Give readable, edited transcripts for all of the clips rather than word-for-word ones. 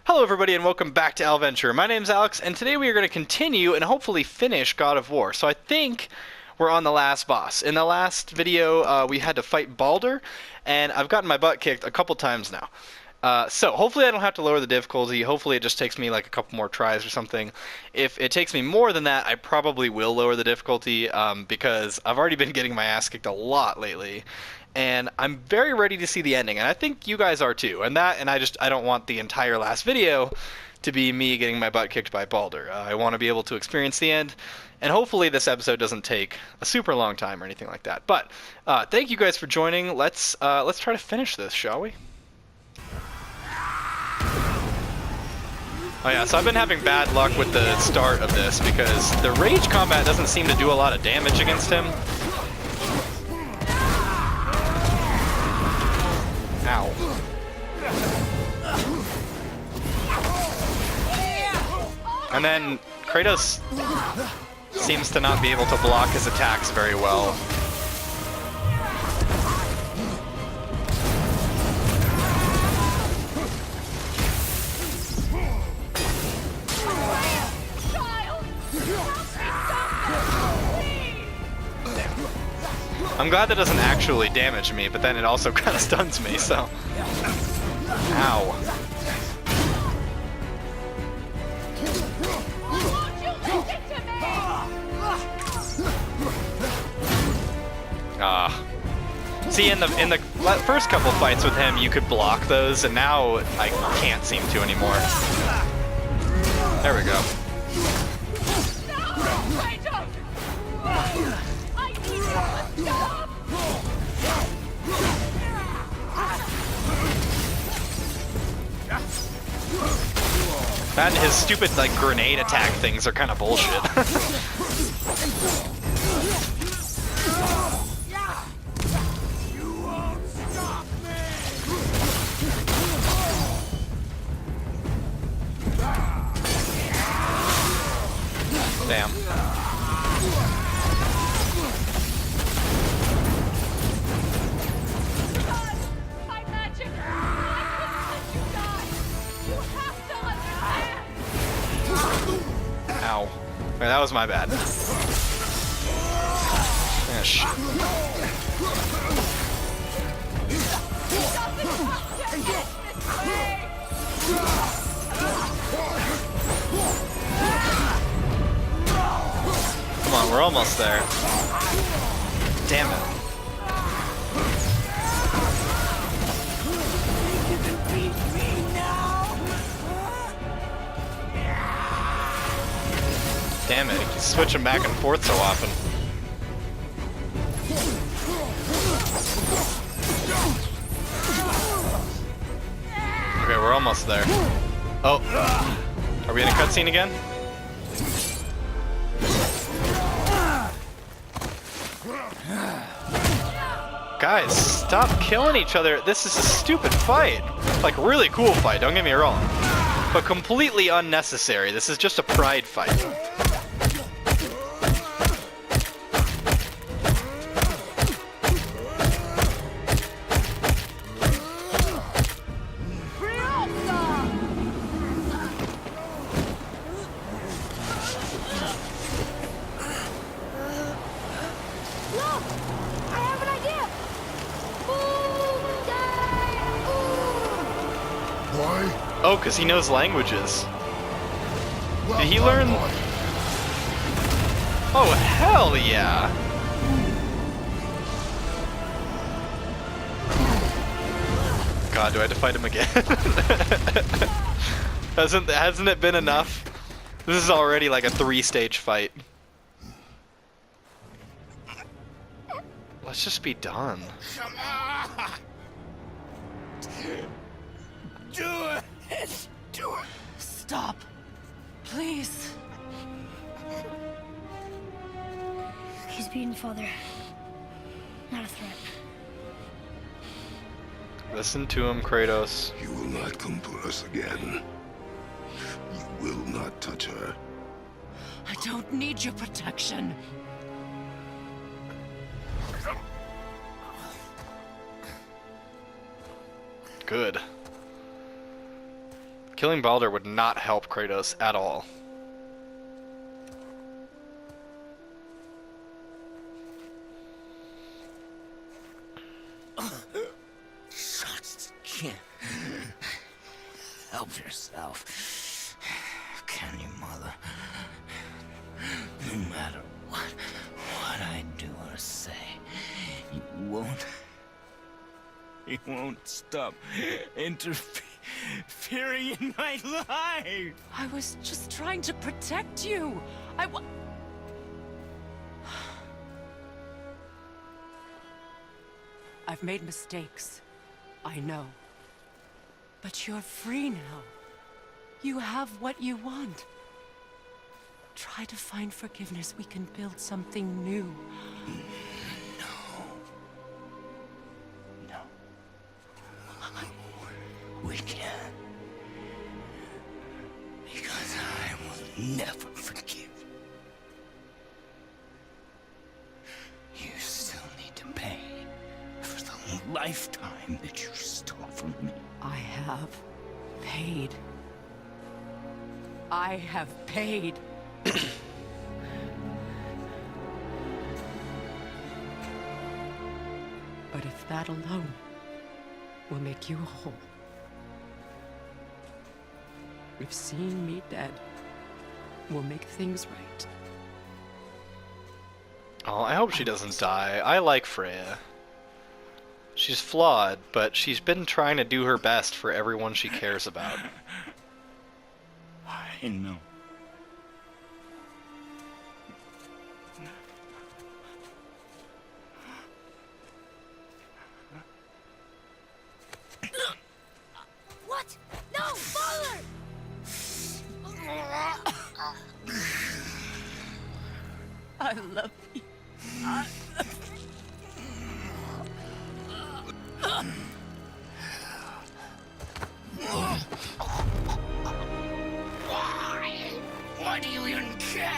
Hello everybody and welcome back to Alventure. My name's Alex and today we are going to continue and hopefully finish God of War. So I think we're on the last boss. In the last video we had to fight Baldur and I've gotten my butt kicked a couple times now. So hopefully I don't have to lower the difficulty. Hopefully it just takes me like a couple more tries or something. If it takes me more than that, I probably will lower the difficulty because I've already been getting my ass kicked a lot lately. And I'm very ready to see the ending, and I think you guys are too. And I don't want the entire last video to be me getting my butt kicked by Baldur. I want to be able to experience the end, and hopefully this episode doesn't take a super long time or anything like that. But thank you guys for joining. Let's try to finish this, shall we? Oh yeah, so I've been having bad luck with the start of this because the rage combat doesn't seem to do a lot of damage against him. Ow. And then Kratos seems to not be able to block his attacks very well. I'm glad that doesn't actually damage me, but then it also kind of stuns me, so... Ow. See, in the first couple fights with him, you could block those, and now I can't seem to anymore. There we go. That and his stupid, like, grenade attack things are kind of bullshit. Damn. Ow. Right, that was my bad. Yeah, shit. Come on, we're almost there. Damn it. Damn it, he's switching back and forth so often. Okay, we're almost there. Oh, are we in a cutscene again? Guys, stop killing each other. This is a stupid fight. Like, really cool fight, don't get me wrong. But completely unnecessary. This is just a pride fight. Oh, because he knows languages. Did he learn? Oh, hell yeah! God, do I have to fight him again? Hasn't it been enough? This is already like a 3-stage fight. Let's just be done. Do it! Do it! Stop. Please. He's beaten Father. Not a threat. Listen to him, Kratos. You will not come for us again. You will not touch her. I don't need your protection. Good. Killing Baldur would not help Kratos at all. Just can't help yourself, can you, Mother? No matter what I do or say, you won't stop interfering in my life. I was just trying to protect you. I've made mistakes. I know. But you're free now. You have what you want. Try to find forgiveness. We can build something new. No. We can't. Because I will never forgive. You still need to pay for the lifetime that you stole from me. I have paid. I have paid. But if that alone will make you whole, if seeing me dead will make things right. Oh, I hope she doesn't die. I like Freya. She's flawed, but she's been trying to do her best for everyone she cares about. I know. What? No, Father! I love you. Why do you even care?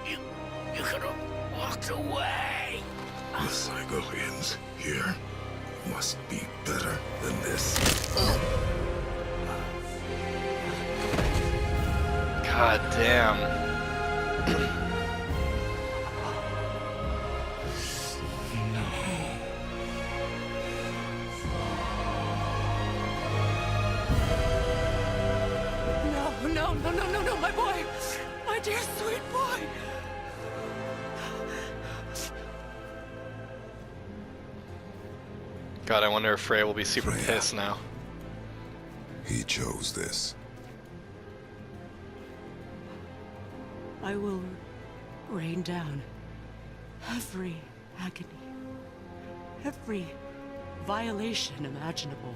You could have walked away. The cycle ends here. Must be better than this. God damn. No, my boy! My dear sweet boy! God, I wonder if Freya will be super Freya. pissed now. He chose this. I will rain down every agony, every violation imaginable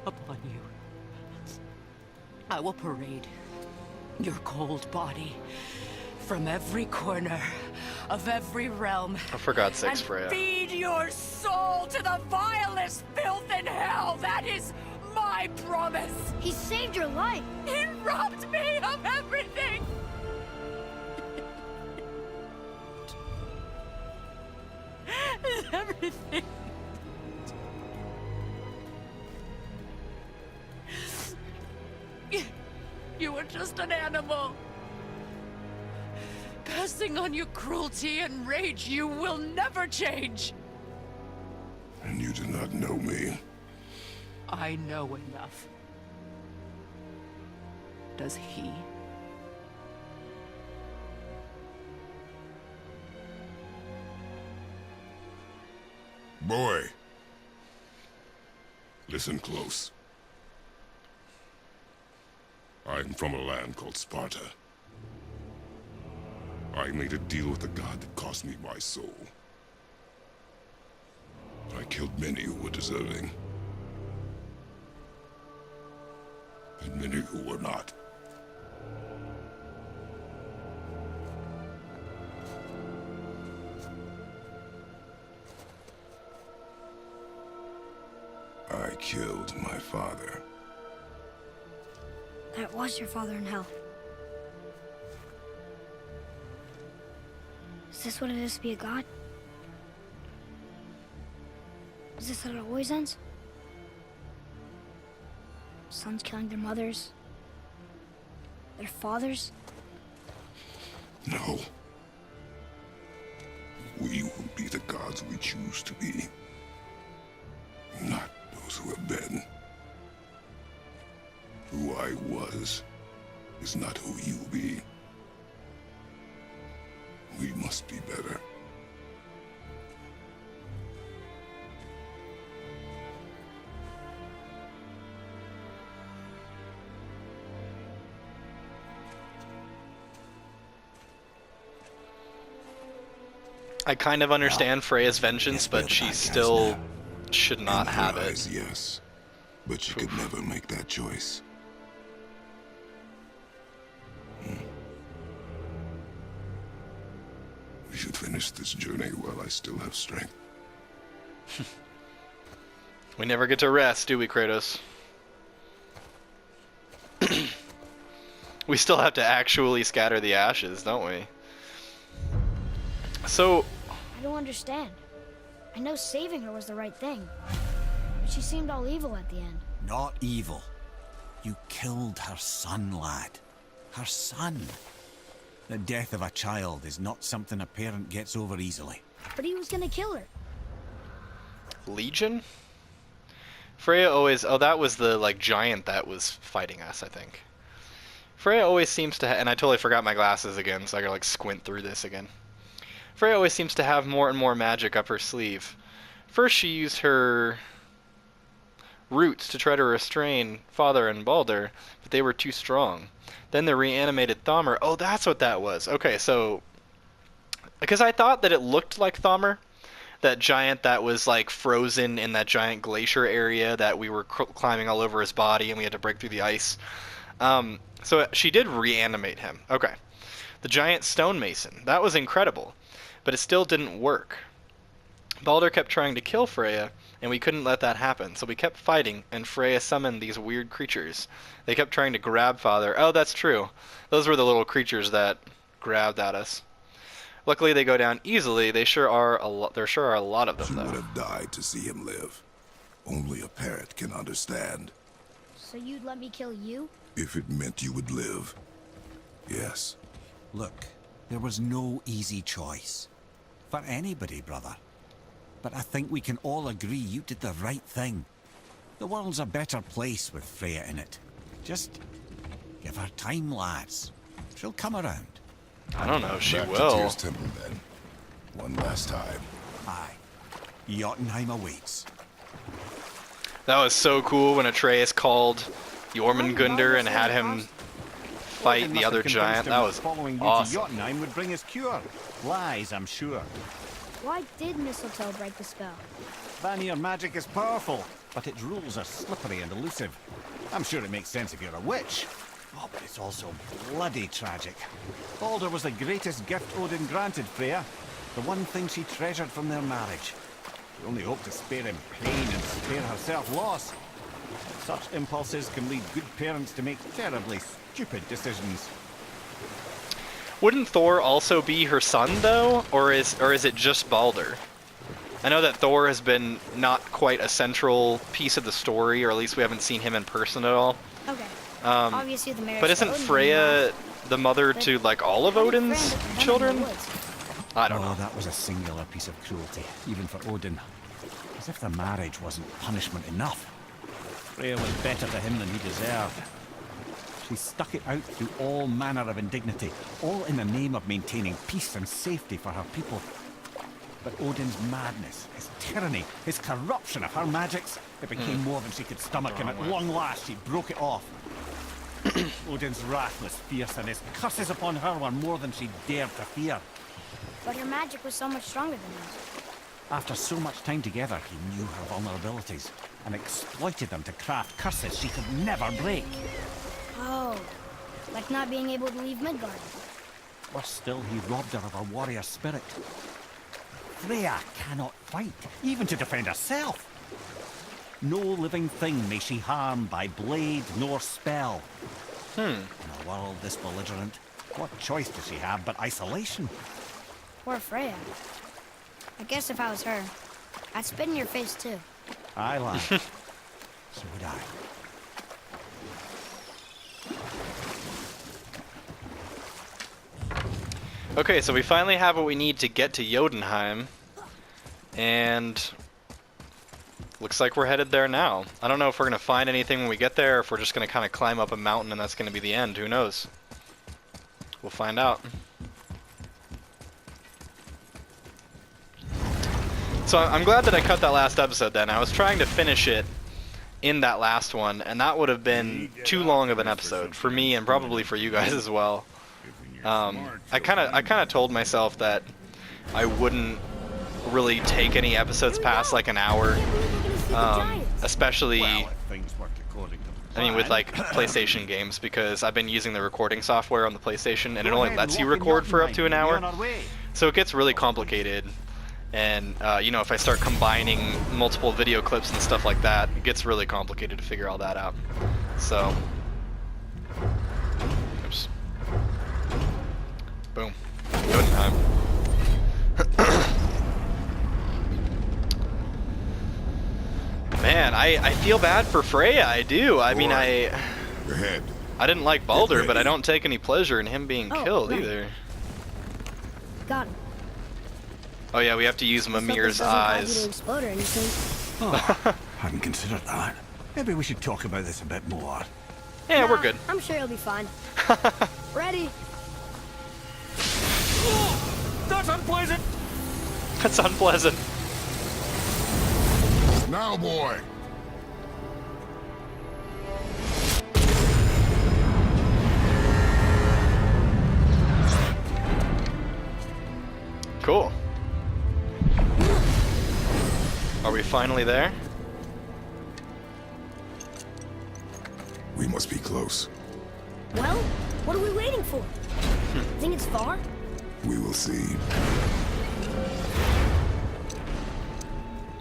upon you. I will parade your cold body from every corner of every realm. Oh, for God's sakes, and Freya. feed your soul to the vilest filth in hell. That is my promise. He saved your life. He robbed me of everything. Everything. You were just an animal. Passing on your cruelty and rage, you will never change. And you do not know me. I know enough. Does he? Boy. Listen close. I'm from a land called Sparta. I made a deal with the god that cost me my soul. I killed many who were deserving. And many who were not. I killed my father. That was your father in hell. Is this what it is to be a god? Is this how it always ends? Sons killing their mothers, Their fathers? No. We will be the gods we choose to be. Not those who have been. Who I was is not who you'll be. We must be better. I kind of understand Freya's vengeance, Yes, but we're she bad guys still now. should not In have her it. eyes, yes. But she could never make that choice. We should finish this journey while I still have strength. We never get to rest, do we, Kratos? We still have to actually scatter the ashes, don't we? So, I don't understand. I know saving her was the right thing. But she seemed all evil at the end. Not evil. You killed her son, lad. Her son. The death of a child is not something a parent gets over easily. But he was gonna kill her. Legion? Freya always... Oh, that was the, like, giant that was fighting us, I think. Freya always seems to and I totally forgot my glasses again, so I gotta, like, squint through this again. Freya always seems to have more and more magic up her sleeve. First she used her roots to try to restrain Father and Baldur, but they were too strong. Then the reanimated Thamur. Oh, that's what that was. Okay, so... Because I thought that it looked like Thamur. That giant that was, like, frozen in that giant glacier area that we were climbing all over his body and we had to break through the ice. So she did reanimate him. Okay. The giant stonemason. That was incredible. But it still didn't work. Baldur kept trying to kill Freya, and we couldn't let that happen, so we kept fighting, and Freya summoned these weird creatures. They kept trying to grab Father. Oh, that's true. Those were the little creatures that grabbed at us. Luckily, they go down easily. There sure are a lot of them, She would though. have died to see him live. Only a parent can understand. So you'd let me kill you? If it meant you would live. Yes. Look, there was no easy choice. For anybody, brother. But I think we can all agree you did the right thing. The world's a better place with Freya in it. Just give her time, lads. She'll come around. I don't know. She Back to will. Tyr's temple, then. One last time. Aye. Jotunheim awaits. That was so cool when Atreus called Jormungandr and had him Odin fight must the have other convinced giant. him That was following you to awesome. Jotunheim would bring us cure. Lies, I'm sure. Why did mistletoe break the spell? Vanir magic is powerful, but its rules are slippery and elusive. I'm sure it makes sense if you're a witch. Oh, but it's also bloody tragic. Baldur was the greatest gift Odin granted Freya. The one thing she treasured from their marriage. She only hoped to spare him pain and spare herself loss. Such impulses can lead good parents to make terribly stupid decisions. Wouldn't Thor also be her son though, or is it just Baldur? I know that Thor has been not quite a central piece of the story, or at least we haven't seen him in person at all. Okay. Obviously the marriage But to isn't Odin Freya the mother to like all of didn't Odin's Fran defend him in the children? woods? I don't know. Oh, that was a singular piece of cruelty, even for Odin. As if the marriage wasn't punishment enough. Freya was better to him than he deserved. She stuck it out through all manner of indignity, all in the name of maintaining peace and safety for her people. But Odin's madness, his tyranny, his corruption of her magics, it became more than she could stomach, and at long last she broke it off. Odin's wrath was fierce, and his curses upon her were more than she dared to fear. But her magic was so much stronger than his. After so much time together, he knew her vulnerabilities and exploited them to craft curses she could never break. Oh, like not being able to leave Midgard. Worse still, he robbed her of her warrior spirit. Freya cannot fight, even to defend herself. No living thing may she harm by blade nor spell. In a world this belligerent, what choice does she have but isolation? Poor Freya. I guess if I was her, I'd spit in your face too. Aye, lad. So would I. Okay, so we finally have what we need to get to Jotunheim, and looks like we're headed there now. I don't know if we're gonna find anything when we get there, or if we're just gonna kind of climb up a mountain and that's gonna be the end. Who knows? We'll find out. So I'm glad that I cut that last episode then. I was trying to finish it in that last one, and that would have been too long of an episode for me and probably for you guys as well. I kind of told myself that I wouldn't really take any episodes past like an hour, especially Well, if things work according to I mean with plan. like PlayStation games, because I've been using the recording software on the PlayStation and it Go only ahead, lets you walk in record for up Jotunheim. to an We'll be hour. on our way. So it gets really complicated, and you know, if I start combining multiple video clips and stuff like that, it gets really complicated to figure all that out. So, oops. Boom. Jotunheim. Man, I feel bad for Freya. I do. I mean, I Ahead. didn't like Baldur, but I don't take any pleasure in him being Oh, killed right. either. Got him. Oh yeah, we have to use Let's hope this Mimir's doesn't cause you to eyes. explode or anything. Oh, hadn't considered that. Maybe we should talk about this a bit more. Yeah, we're Nah, good. I'm sure you'll be fine. Ready? That's unpleasant! That's unpleasant. Now, boy. Cool. Are we finally there? We must be close. Well, what are we waiting for? Think it's far? We will see.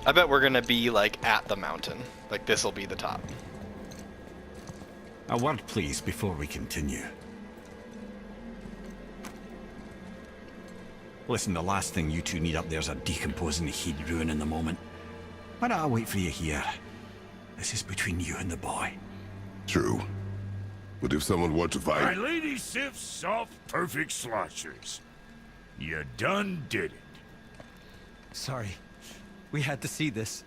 I bet we're gonna be like at the mountain. Like this'll be the top. A word, please, before we continue. Listen, the last thing you two need up there's a decomposing heat ruining the moment. Why don't I wait for you here? This is between you and the boy. True. But if someone were to My fight, lady sips soft, perfect sloshers. You done did it. Sorry. We had to see this.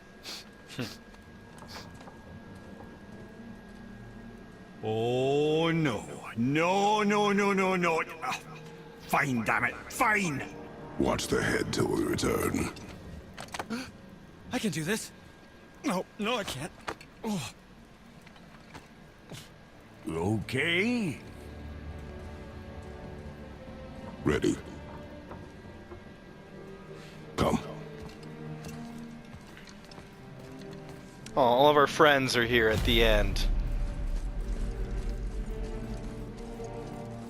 Oh, no. No, no, no, no, no. Fine, damn it. Fine! watch the head till we return. I can do this. No, no, I can't. Oh. Okay. Ready. Come. Oh, all of our friends are here at the end.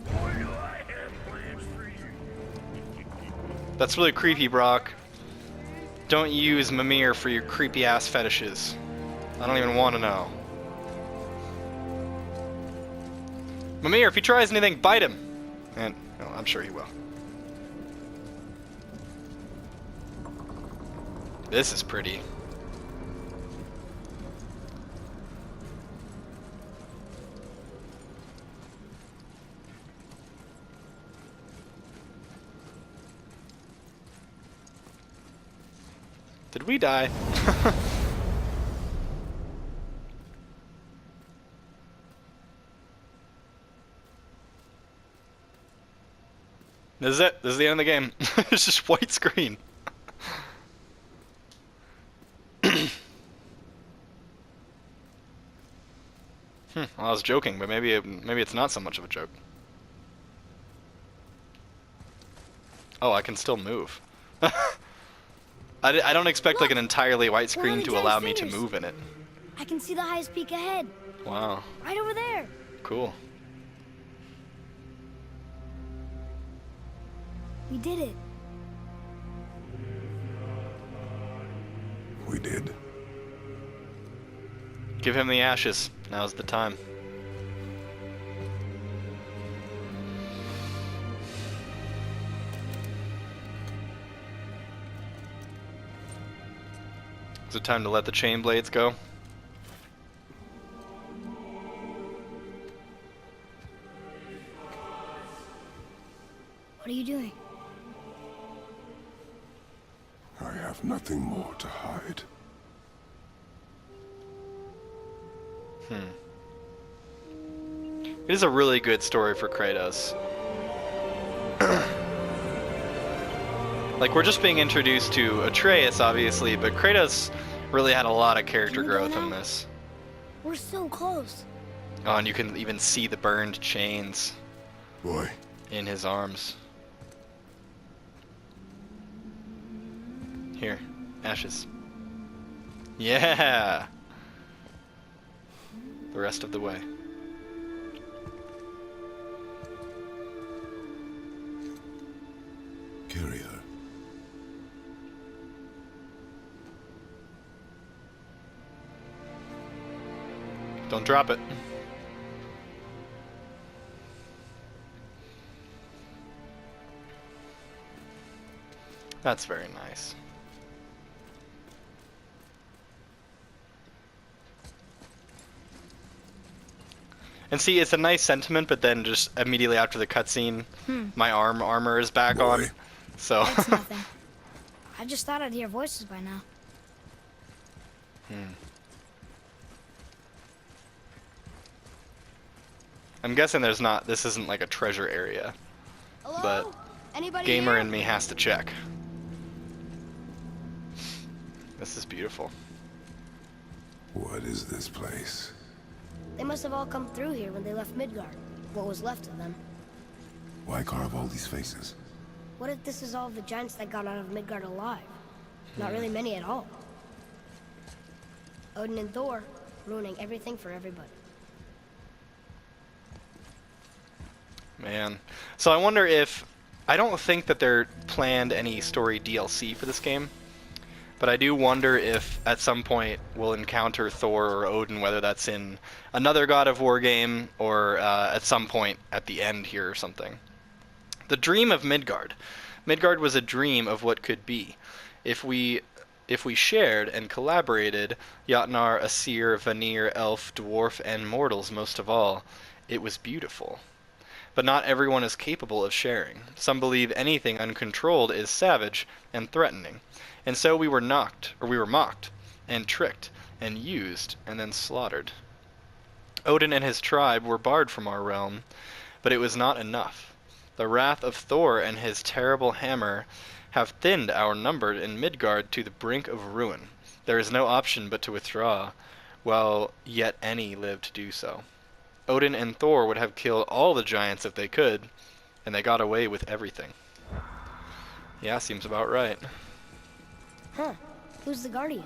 Boy, do I have plans for you. That's really creepy, Brock. Don't use Mimir for your creepy ass fetishes. I don't even want to know. Mimir, if he tries anything, bite him. And well, I'm sure he will. This is pretty. Did we die? This is it. This is the end of the game. It's just white screen. Well, I was joking, but maybe it's not so much of a joke. Oh, I can still move. I don't expect like an entirely white screen We're to on the allow giant me to fingers. move in it. I can see the highest peak ahead. Wow, Right over there. cool. We did it. We did. Give him the ashes. Now's the time. Is it time to let the chain blades go? What are you doing? I have nothing more to hide. It is a really good story for Kratos. Like, we're just being introduced to Atreus, obviously, but Kratos really had a lot of character Can we go growth in now? this. We're so close. Oh, and you can even see the burned chains Boy, in his arms. Here, ashes. Yeah! The rest of the way. carry her. Don't drop it. That's very nice. And see, it's a nice sentiment, but then just immediately after the cutscene, my armor is back Boy. on. So It's nothing. I just thought I'd hear voices by now. I'm guessing this isn't like a treasure area. Hello? But Anybody gamer here? in me has to check. This is beautiful. What is this place? They must have all come through here when they left Midgard. What was left of them. Why carve all these faces? What if this is all the giants that got out of Midgard alive? Not really many at all. Odin and Thor ruining everything for everybody. Man. So I wonder if... I don't think that they're planned any story DLC for this game. But I do wonder if at some point we'll encounter Thor or Odin, whether that's in another God of War game or at some point at the end here or something. The dream of Midgard. Midgard was a dream of what could be. If we shared and collaborated, Jotnar, Aesir, Vanir, Elf, Dwarf, and Mortals most of all, it was beautiful. But not everyone is capable of sharing. Some believe anything uncontrolled is savage and threatening. And so we were mocked, and tricked, and used, and then slaughtered. Odin and his tribe were barred from our realm, but it was not enough. The wrath of Thor and his terrible hammer have thinned our number in Midgard to the brink of ruin. There is no option but to withdraw, while yet any live to do so. Odin and Thor would have killed all the giants if they could, and they got away with everything. Yeah, seems about right. Huh. Who's the Guardian?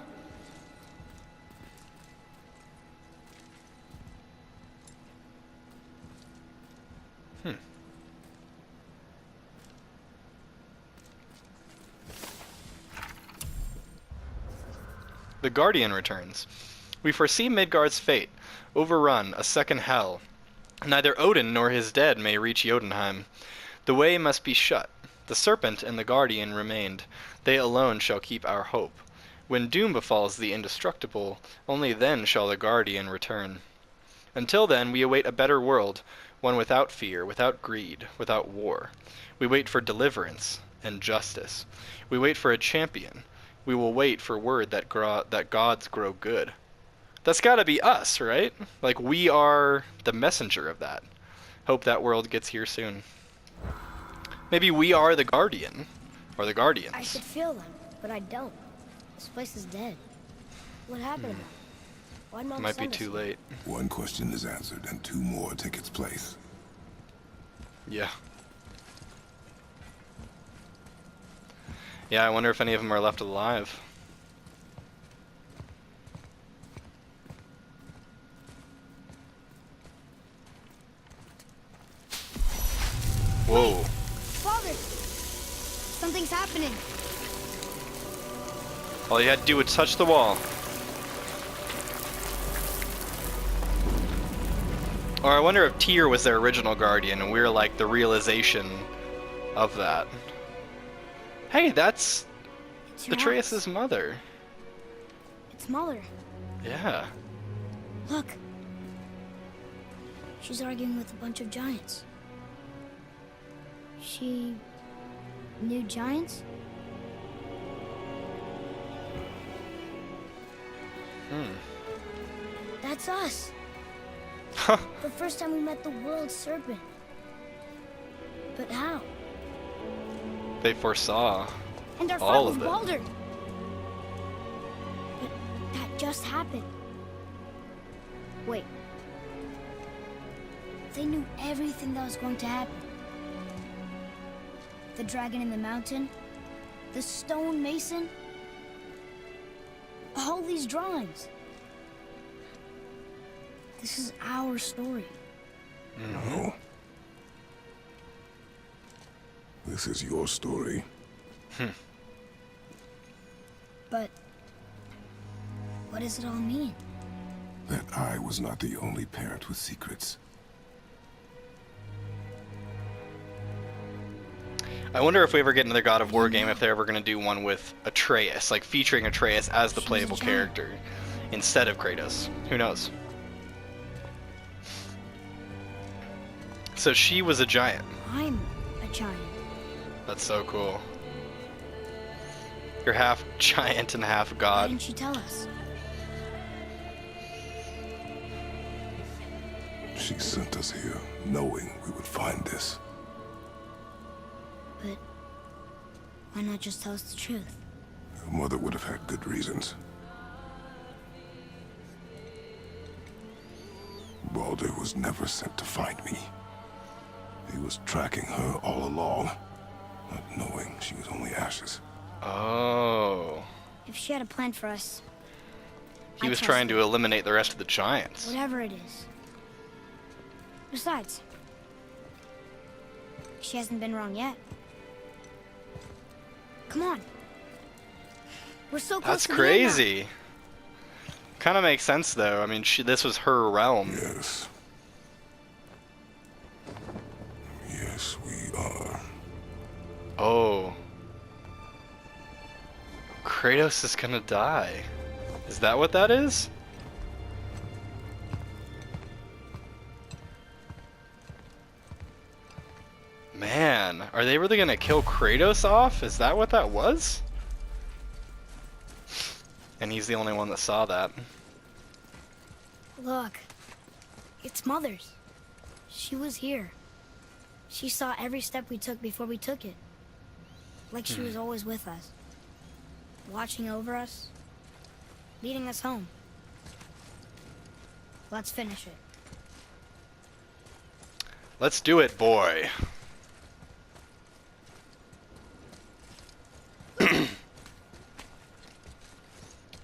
The Guardian returns. We foresee Midgard's fate, overrun, a second hell. Neither Odin nor his dead may reach Jotunheim. The way must be shut. The serpent and the Guardian remained. They alone shall keep our hope. When doom befalls the indestructible, only then shall the Guardian return. Until then, we await a better world, one without fear, without greed, without war. We wait for deliverance and justice. We wait for a champion. We will wait for word that gods grow good. That's gotta be us, right? Like, we are the messenger of that. Hope that world gets here soon. Maybe we are the Guardian. Or the Guardians. I should feel them, but I don't. This place is dead. What happened to them? Why'd Mom Might be send us too here? late. One question is answered and two more take its place. Yeah. Yeah, I wonder if any of them are left alive. Whoa. Father! Something's happening. All you had to do was touch the wall. Or I wonder if Tyr was their original guardian and we're like the realization of that. Hey, that's It's your Atreus' house. mother. It's Mother. Yeah. Look. She's arguing with a bunch of giants. She knew giants? That's us. Huh. The first time we met the world serpent. But how? They foresaw And our all fight of with it. Baldur. But that just happened. Wait. They knew everything that was going to happen. The dragon in the mountain, the stone mason, all these drawings. This is our story. No. This is your story. But what does it all mean? That I was not the only parent with secrets. I wonder if we ever get another God of War game, if they're ever going to do one with Atreus, like featuring Atreus as the playable character instead of Kratos. Who knows? So she was a giant. I'm a giant. That's so cool. You're half giant and half Why god. didn't you tell us? She sent us here, knowing we would find this. But why not just tell us the truth? Your mother would have had good reasons. Baldur was never sent to find me. He was tracking her all along, not knowing she was only ashes. Oh. If she had a plan for us, He I was trust trying her. to eliminate the rest of the giants. Whatever it is. Besides, she hasn't been wrong yet. Come on. We're so close That's to the end now. crazy. Kind of makes sense though. I mean, this was her realm. Yes. Yes, we are. Oh. Kratos is gonna die. Is that what that is? Man, are they really gonna kill Kratos off? Is that what that was? And he's the only one that saw that. Look. It's Mother's. She was here. She saw every step we took before we took it. Like she was always with us. Watching over us. Leading us home. Let's finish it. Let's do it, boy.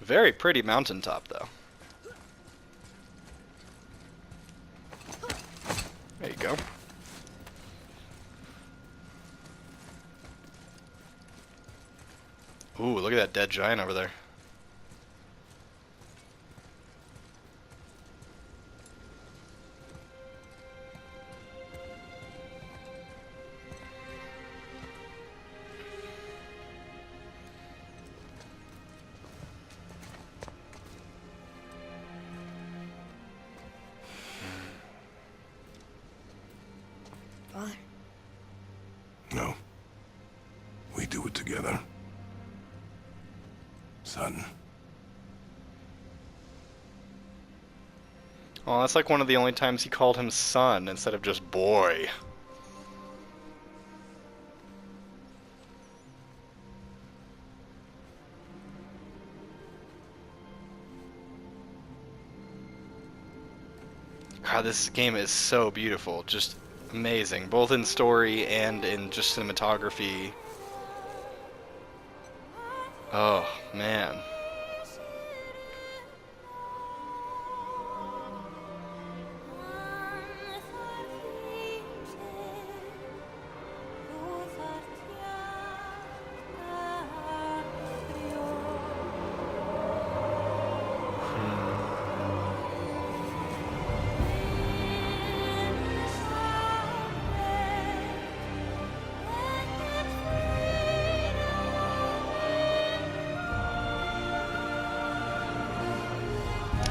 Very pretty mountaintop, though. There you go. Ooh, look at that dead giant over there. Father. No. We do it together. Son. Oh, that's like one of the only times he called him son instead of just boy. God, this game is so beautiful. Just amazing. Both in story and in just cinematography. Oh, man.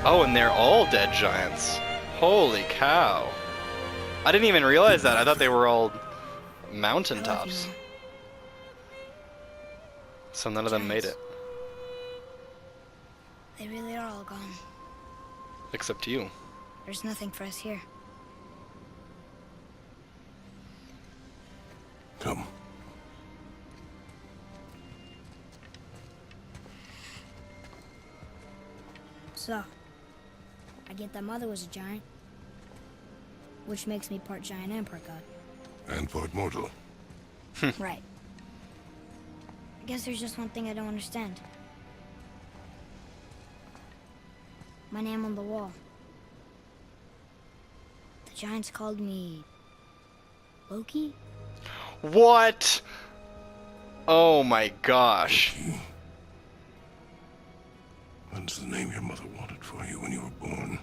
Oh, and they're all dead giants. Holy cow. I didn't even realize that. I thought they were all mountaintops. Mom. So none of them made it. They really are all gone. Except you. There's nothing for us here. Come. So, I get that Mother was a giant, which makes me part giant and part god. And part mortal. Right. I guess there's just one thing I don't understand. My name on the wall. The giants called me... Loki? What? Oh my gosh. That's the name your mother wanted for you when you were born.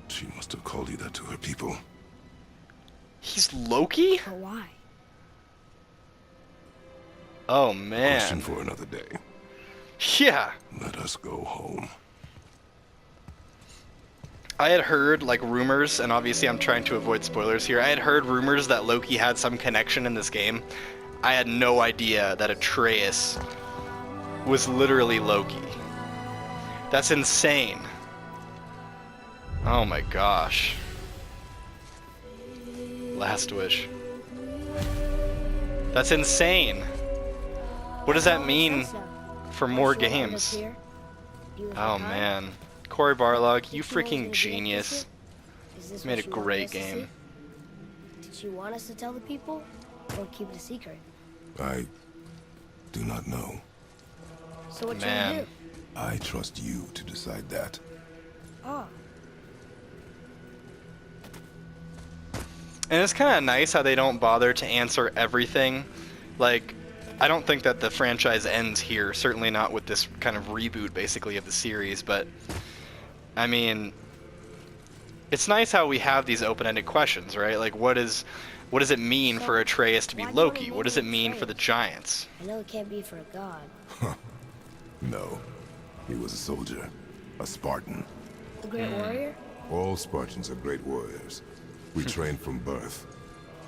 She must have called you that to her people. He's Loki? But why? Oh Question man. for another day. Yeah. Let us go home. I had heard like rumors, and obviously I'm trying to avoid spoilers here. I had heard rumors that Loki had some connection in this game. I had no idea that Atreus was literally Loki. That's insane. Oh my gosh. Last wish. That's insane. What does that mean for more games? Oh man. Cory Barlog, you freaking genius. Made a great game. Did you want us to tell the people, or keep it a secret? I do not know. So what you Man. gonna do? I trust you to decide that. Oh, And it's kind of nice how they don't bother to answer everything. Like, I don't think that the franchise ends here. Certainly not with this kind of reboot, basically, of the series. But, I mean, it's nice how we have these open-ended questions, right? Like, what does it mean for Atreus to be why do you wanna Loki? name What does him it mean for the Atreus? giants? I know it can't be for a god. No. He was a soldier. A Spartan. The Great Warrior? All Spartans are great warriors. We trained from birth.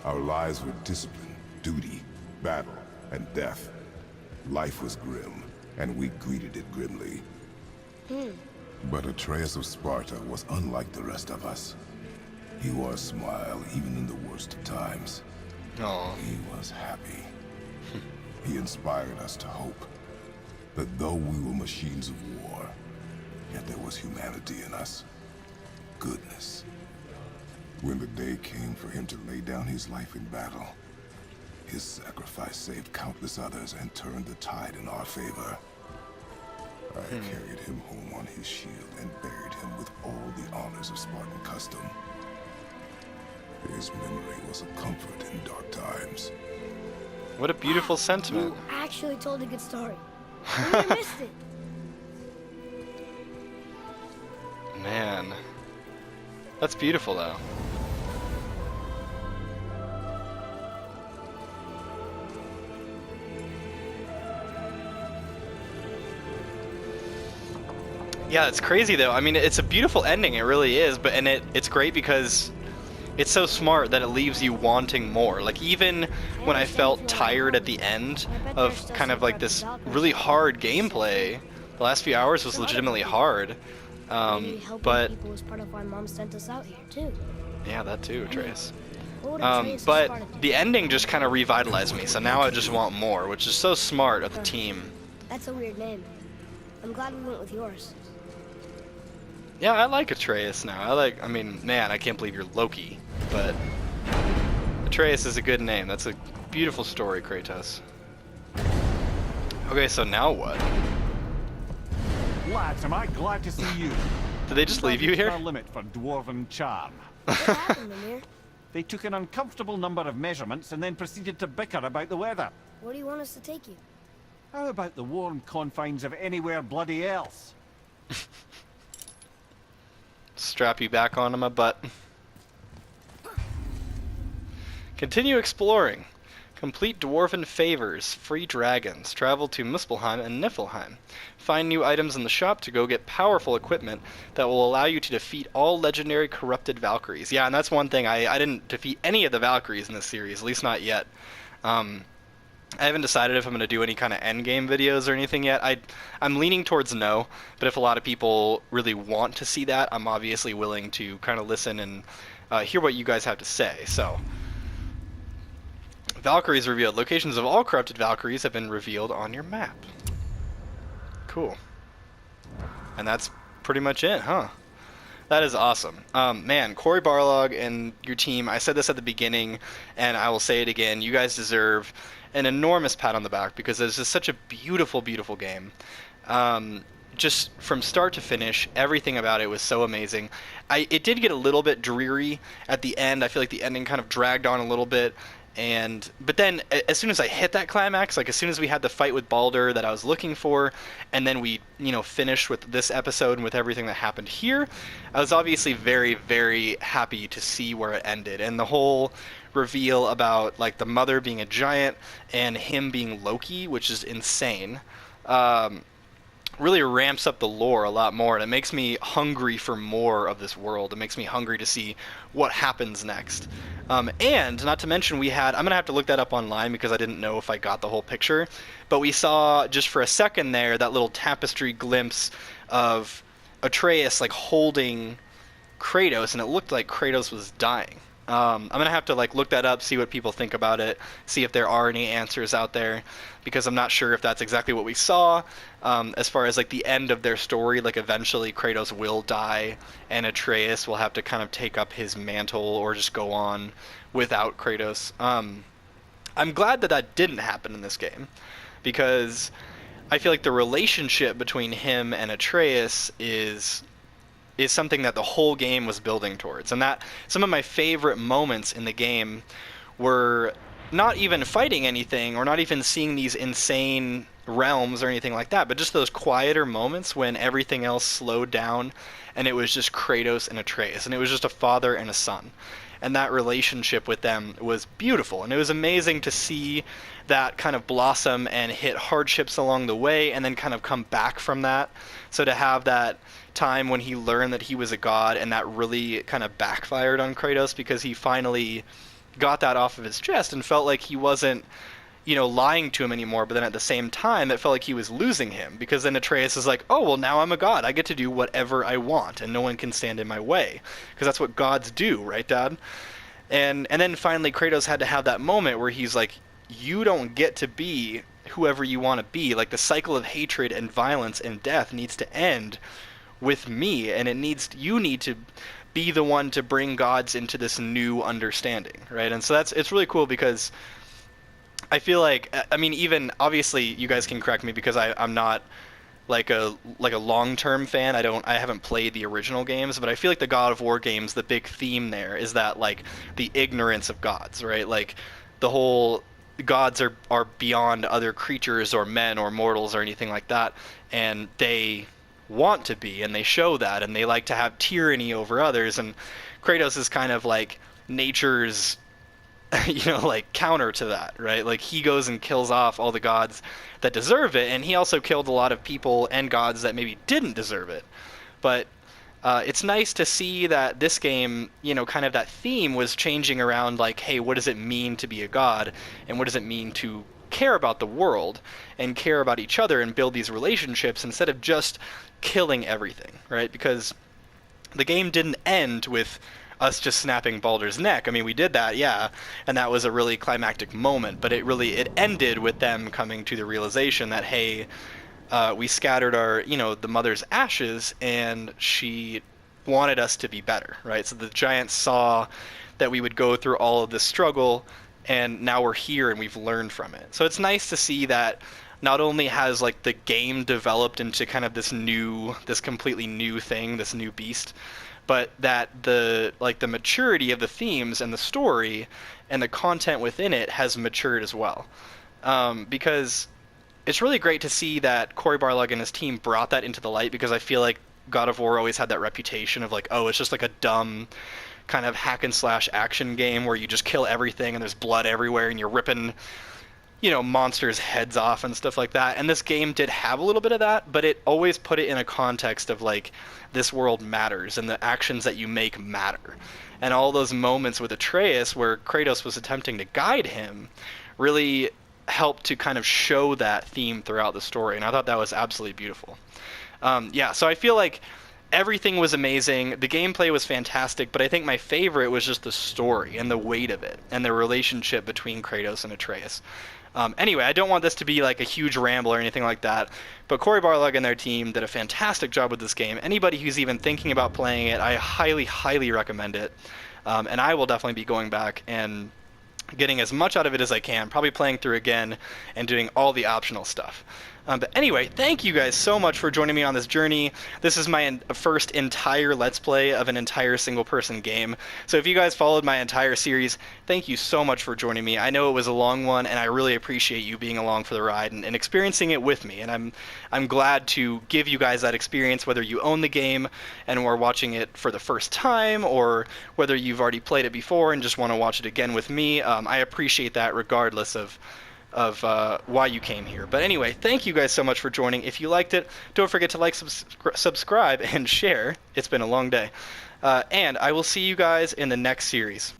Our lives were discipline, duty, battle, and death. Life was grim, and we greeted it grimly. But Atreus of Sparta was unlike the rest of us. He wore a smile even in the worst of times. Oh, He was happy. He inspired us to hope that though we were machines of war, yet there was humanity in us. Goodness. When the day came for him to lay down his life in battle, his sacrifice saved countless others and turned the tide in our favor. I carried him home on his shield and buried him with all the honors of Spartan custom. His memory was a comfort in dark times. what a beautiful sentiment. You actually told a good story. I missed it. Man. That's beautiful, though. Yeah, it's crazy though. I mean, it's a beautiful ending, it really is, but it's great because it's so smart that it leaves you wanting more. Like even when I felt tired at the end of kind of like this really hard gameplay, the last few hours was legitimately hard. Maybe helping But people was part of why Mom sent us out here too. yeah, that too, Atreus. What would Atreus of But Sparta do? the ending just kind of revitalized me, so now I just want more, which is so smart of the team. That's a weird name. I'm glad we went with yours. Yeah, I like Atreus now. I mean, man, I can't believe you're Loki, but Atreus is a good name. That's a beautiful story, Kratos. Okay, so now what? Lads, am I glad to see you. Did they just leave you here? Our limit for dwarven charm. What happened, Mimir? They took an uncomfortable number of measurements and then proceeded to bicker about the weather. Where do you want us to take you? How about the warm confines of anywhere bloody else? Strap you back onto my butt. Continue exploring. Complete dwarven favors, free dragons. Travel to Muspelheim and Niflheim. Find new items in the shop to go get powerful equipment that will allow you to defeat all legendary corrupted Valkyries. Yeah, and that's one thing. I didn't defeat any of the Valkyries in this series, at least not yet. I haven't decided if I'm going to do any kind of endgame videos or anything yet. I'm leaning towards no, but if a lot of people really want to see that, I'm obviously willing to kind of listen and hear what you guys have to say. So, Valkyries revealed. Locations of all corrupted Valkyries have been revealed on your map. Cool. And that's pretty much it, huh? That is awesome. Man, Cory Barlog and your team, I said this at the beginning, and I will say it again, you guys deserve an enormous pat on the back because it's just such a beautiful, beautiful game. Just from start to finish, everything about it was so amazing. It did get a little bit dreary at the end. I feel like the ending kind of dragged on a little bit. But then as soon as I hit that climax, like as soon as we had the fight with Baldur that I was looking for, and then we, finished with this episode and with everything that happened here, I was obviously very, very happy to see where it ended. And the whole reveal about like the mother being a giant and him being Loki, which is insane, really ramps up the lore a lot more, and it makes me hungry for more of this world. It makes me hungry to see what happens next. And not to mention I'm going to have to look that up online because I didn't know if I got the whole picture, but we saw just for a second there that little tapestry glimpse of Atreus like holding Kratos, and it looked like Kratos was dying. I'm going to have to look that up, see what people think about it, see if there are any answers out there, because I'm not sure if that's exactly what we saw. As far as the end of their story, eventually Kratos will die and Atreus will have to kind of take up his mantle or just go on without Kratos. I'm glad that didn't happen in this game, because I feel like the relationship between him and Atreus is something that the whole game was building towards, and that some of my favorite moments in the game were not even fighting anything or not even seeing these insane realms or anything like that, but just those quieter moments when everything else slowed down and it was just Kratos and Atreus, and it was just a father and a son. And that relationship with them was beautiful, and it was amazing to see that kind of blossom and hit hardships along the way and then kind of come back from that. So to have that time when he learned that he was a god, and that really kind of backfired on Kratos because he finally got that off of his chest and felt like he wasn't lying to him anymore, but then at the same time it felt like he was losing him, because then Atreus is like, oh well, now I'm a god, I get to do whatever I want and no one can stand in my way, because that's what gods do, right, Dad? And then finally Kratos had to have that moment where he's like, you don't get to be whoever you want to be. The cycle of hatred and violence and death needs to end with me, and you need to be the one to bring gods into this new understanding, right? And so it's really cool, because I feel like, I mean, even obviously you guys can correct me because I'm not a long-term fan. I haven't played the original games, but I feel like the God of War games, the big theme there is that the ignorance of gods, right? The whole gods are beyond other creatures or men or mortals or anything like that, and they want to be, and they show that, and they like to have tyranny over others, and Kratos is kind of nature's counter to that, right? He goes and kills off all the gods that deserve it, and he also killed a lot of people and gods that maybe didn't deserve it. But it's nice to see that this game, kind of that theme was changing around, hey, what does it mean to be a god, and what does it mean to care about the world and care about each other and build these relationships instead of just killing everything, right? Because the game didn't end with us just snapping Baldur's neck. I mean, we did that, yeah, and that was a really climactic moment, but it ended with them coming to the realization that, hey, we scattered our, the mother's ashes, and she wanted us to be better, right? So the giants saw that we would go through all of this struggle, and now we're here and we've learned from it. So it's nice to see that not only has the game developed into kind of this completely new thing, this new beast, but that the maturity of the themes and the story and the content within it has matured as well. Because it's really great to see that Cory Barlog and his team brought that into the light, because I feel like God of War always had that reputation of oh, it's just a dumb kind of hack and slash action game where you just kill everything and there's blood everywhere and you're ripping monsters' heads off and stuff like that. And this game did have a little bit of that, but it always put it in a context of this world matters and the actions that you make matter. And all those moments with Atreus where Kratos was attempting to guide him really helped to kind of show that theme throughout the story, and I thought that was absolutely beautiful. Yeah, so I feel like everything was amazing. The gameplay was fantastic, but I think my favorite was just the story and the weight of it and the relationship between Kratos and Atreus. Anyway, I don't want this to be like a huge ramble or anything like that, but Cory Barlog and their team did a fantastic job with this game. Anybody who's even thinking about playing it, I highly, highly recommend it. And I will definitely be going back and getting as much out of it as I can, probably playing through again and doing all the optional stuff. But anyway, thank you guys so much for joining me on this journey. This is my first entire Let's Play of an entire single-person game. So if you guys followed my entire series, thank you so much for joining me. I know it was a long one, and I really appreciate you being along for the ride and experiencing it with me. And I'm glad to give you guys that experience, whether you own the game and are watching it for the first time, or whether you've already played it before and just want to watch it again with me. I appreciate that regardless of why you came here. But anyway, thank you guys so much for joining. If you liked it, don't forget to like, subscribe, and share. It's been a long day. And I will see you guys in the next series.